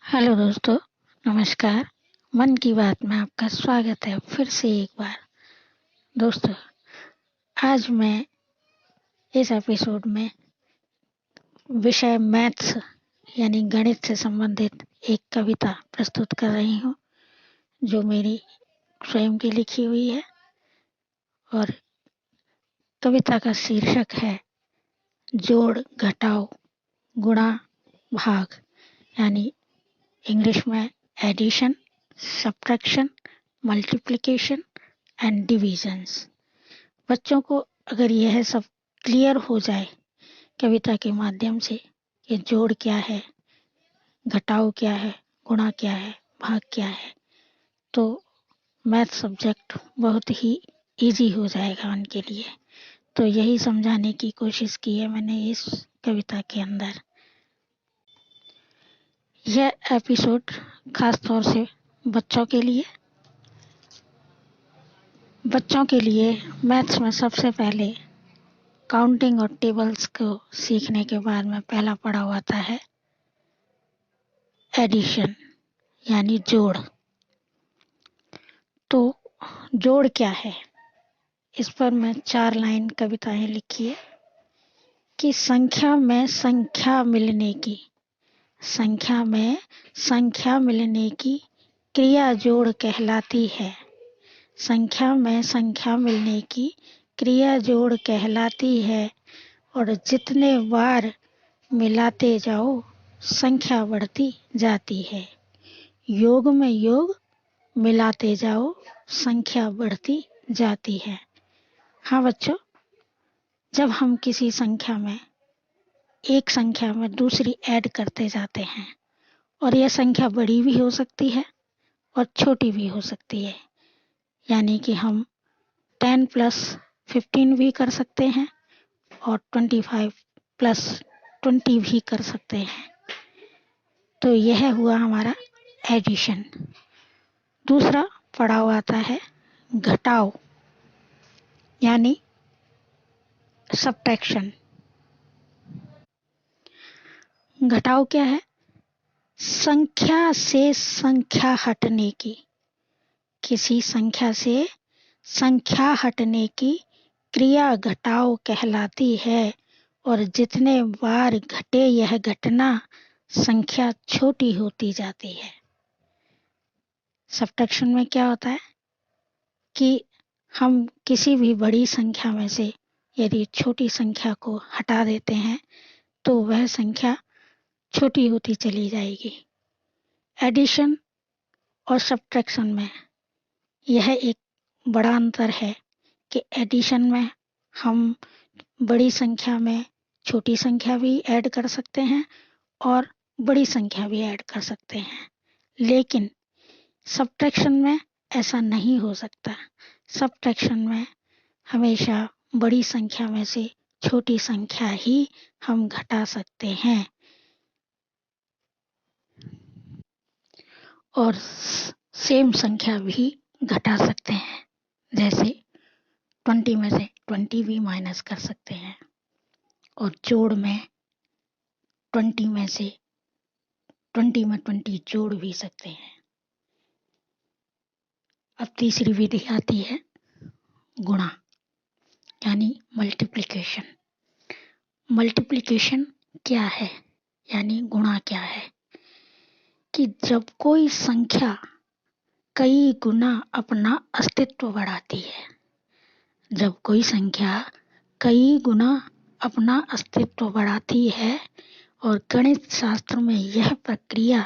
Hello दोस्तों, नमस्कार। मन की बात में आपका स्वागत है फिर से एक बार। दोस्तों, आज मैं इस एपिसोड में विषय मैथ्स यानी गणित से संबंधित एक कविता प्रस्तुत कर रही हूँ, जो मेरी स्वयं की लिखी हुई है। और कविता का शीर्षक है जोड़ घटाओ गुणा भाग, यानी इंग्लिश में addition, subtraction, multiplication and divisions. बच्चों को अगर यह सब क्लियर हो जाए कविता के माध्यम से कि जोड़ क्या है, घटाव क्या है, गुणा क्या है, भाग क्या है, तो मैथ सब्जेक्ट बहुत ही इजी हो जाएगा उनके लिए। तो यही समझाने की कोशिश की है मैंने इस कविता के अंदर। यह एपिसोड खास तौर से बच्चों के लिए मैथ्स में सबसे पहले काउंटिंग और टेबल्स को सीखने के बाद में पहला पड़ाव आता है एडिशन यानी जोड़। तो जोड़ क्या है, इस पर मैं 4 लाइन कविताएं लिखी है कि संख्या में संख्या मिलने की क्रिया जोड़ कहलाती है। संख्या में संख्या मिलने की क्रिया जोड़ कहलाती है, और जितने बार मिलाते जाओ संख्या बढ़ती जाती है। योग में योग मिलाते जाओ संख्या बढ़ती जाती है। हाँ बच्चों, जब हम किसी संख्या में एक संख्या में दूसरी ऐड करते जाते हैं, और यह संख्या बड़ी भी हो सकती है और छोटी भी हो सकती है, यानी कि हम 10 प्लस 15 भी कर सकते हैं और 25 प्लस 20 भी कर सकते हैं। तो यह हुआ हमारा एडिशन। दूसरा पड़ाव आता है घटाव यानी सब्ट्रैक्शन। घटाव क्या है? संख्या से संख्या हटने की, किसी संख्या से संख्या हटने की क्रिया घटाव कहलाती है, और जितने बार घटे यह घटना संख्या छोटी होती जाती है। सब्ट्रैक्शन में क्या होता है कि हम किसी भी बड़ी संख्या में से यदि छोटी संख्या को हटा देते हैं तो वह संख्या छोटी होती चली जाएगी। एडिशन और सब्ट्रैक्शन में यह एक बड़ा अंतर है कि एडिशन में हम बड़ी संख्या में छोटी संख्या भी ऐड कर सकते हैं और बड़ी संख्या भी ऐड कर सकते हैं, लेकिन सब्ट्रैक्शन में ऐसा नहीं हो सकता। सब्ट्रैक्शन में हमेशा बड़ी संख्या में से छोटी संख्या ही हम घटा सकते हैं, और सेम संख्या भी घटा सकते हैं। जैसे 20 में से 20 भी माइनस कर सकते हैं, और जोड़ में 20 में से 20 में 20 जोड़ भी सकते हैं। अब तीसरी विधि आती है गुणा यानी मल्टीप्लिकेशन। मल्टीप्लिकेशन क्या है यानी गुणा क्या है कि जब कोई संख्या कई गुना अपना अस्तित्व बढ़ाती है, जब कोई संख्या कई गुना अपना अस्तित्व बढ़ाती है, और गणित शास्त्र में यह प्रक्रिया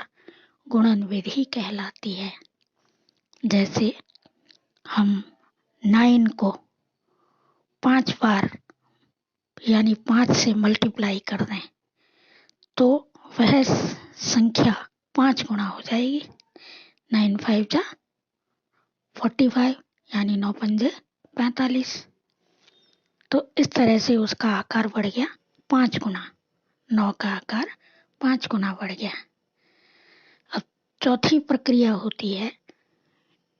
गुणन विधि कहलाती है। जैसे हम 9 को 5 बार यानी 5 से मल्टीप्लाई कर दें तो वह संख्या 5 गुना हो जाएगी। 9 5 जा 45 यानी 9 पंजे 45। तो इस तरह से उसका आकार बढ़ गया 5 गुना। 9 का आकार 5 गुना बढ़ गया। अब चौथी प्रक्रिया होती है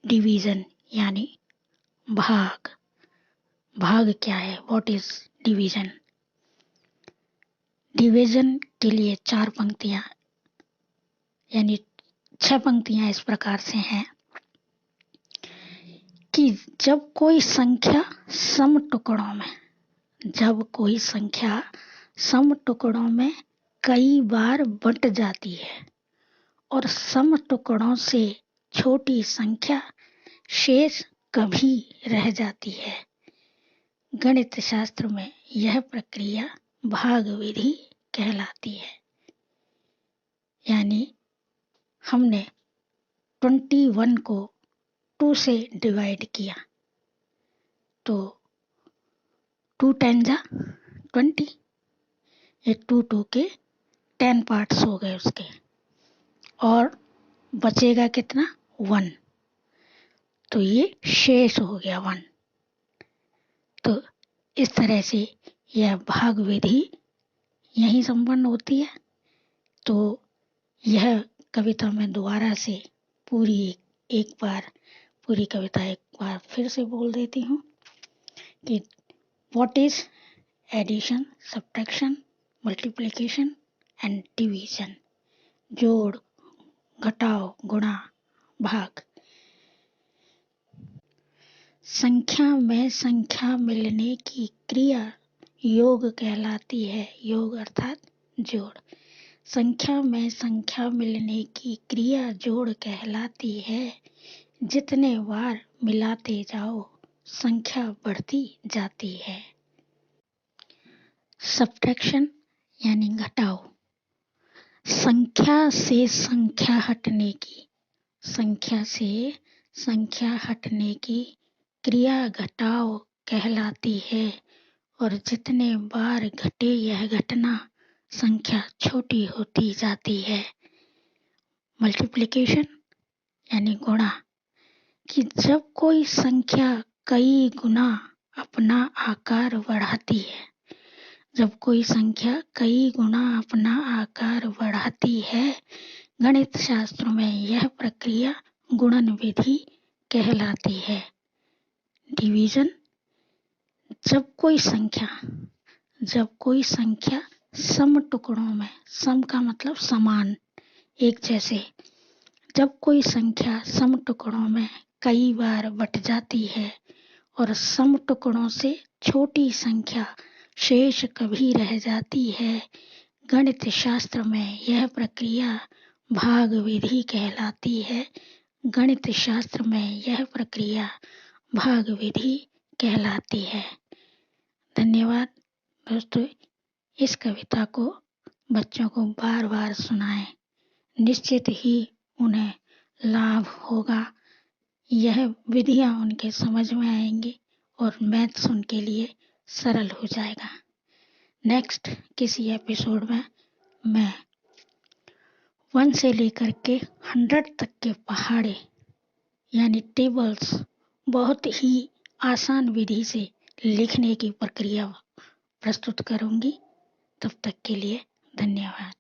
डिवीजन यानी भाग। भाग क्या है? What is division? डिवीजन के लिए 4 पंक्तियां यानी 6 पंक्तियां इस प्रकार से हैं कि जब कोई संख्या सम टुकड़ों में, जब कोई संख्या सम टुकड़ों में कई बार बंट जाती है और सम टुकड़ों से छोटी संख्या शेष कभी रह जाती है, गणित शास्त्र में यह प्रक्रिया भाग विधि कहलाती है। यानी हमने 21 को 2 से डिवाइड किया तो 2 10 जा 20, ये 2 के 10 पार्ट्स हो गए उसके, और बचेगा कितना 1, तो ये शेष हो गया 1। तो इस तरह से यह भाग विधि यही संपन्न होती है। तो यह कविता मैं दोबारा से एक बार पूरी कविता एक बार फिर से बोल देती हूँ कि what is addition, subtraction, multiplication and division, जोड़, घटाव, गुणा, भाग। संख्या में संख्या मिलने की क्रिया योग कहलाती है। योग अर्थात जोड़। संख्या में संख्या मिलने की क्रिया जोड़ कहलाती है। जितने बार मिलाते जाओ संख्या बढ़ती जाती है। सब्ट्रैक्शन यानी घटाव। संख्या से संख्या हटने की, संख्या से संख्या हटने की क्रिया घटाव कहलाती है और जितने बार घटे यह घटना संख्या छोटी होती जाती है। मल्टीप्लिकेशन यानी गुणा, कि जब कोई संख्या कई गुना अपना आकार बढ़ाती है, जब कोई संख्या कई गुना अपना आकार बढ़ाती है, गणित शास्त्र में यह प्रक्रिया गुणन विधि कहलाती है। डिवीजन, जब कोई संख्या सम टुकड़ों में, सम का मतलब समान, एक जैसे, जब कोई संख्या सम टुकड़ों में कई बार बट जाती है और सम टुकड़ों से छोटी संख्या शेष कभी रह जाती है, गणित शास्त्र में यह प्रक्रिया भाग विधि कहलाती है। गणित शास्त्र में यह प्रक्रिया भाग विधि कहलाती है। धन्यवाद दोस्तों। इस कविता को बच्चों को बार बार सुनाएं, निश्चित ही उन्हें लाभ होगा। यह विधियां उनके समझ में आएंगी और मैथ्स उनके लिए सरल हो जाएगा। नेक्स्ट किसी एपिसोड में मैं 1 से लेकर के 100 तक के पहाड़े यानी टेबल्स बहुत ही आसान विधि से लिखने की प्रक्रिया प्रस्तुत करूंगी। तब तक के लिए धन्यवाद।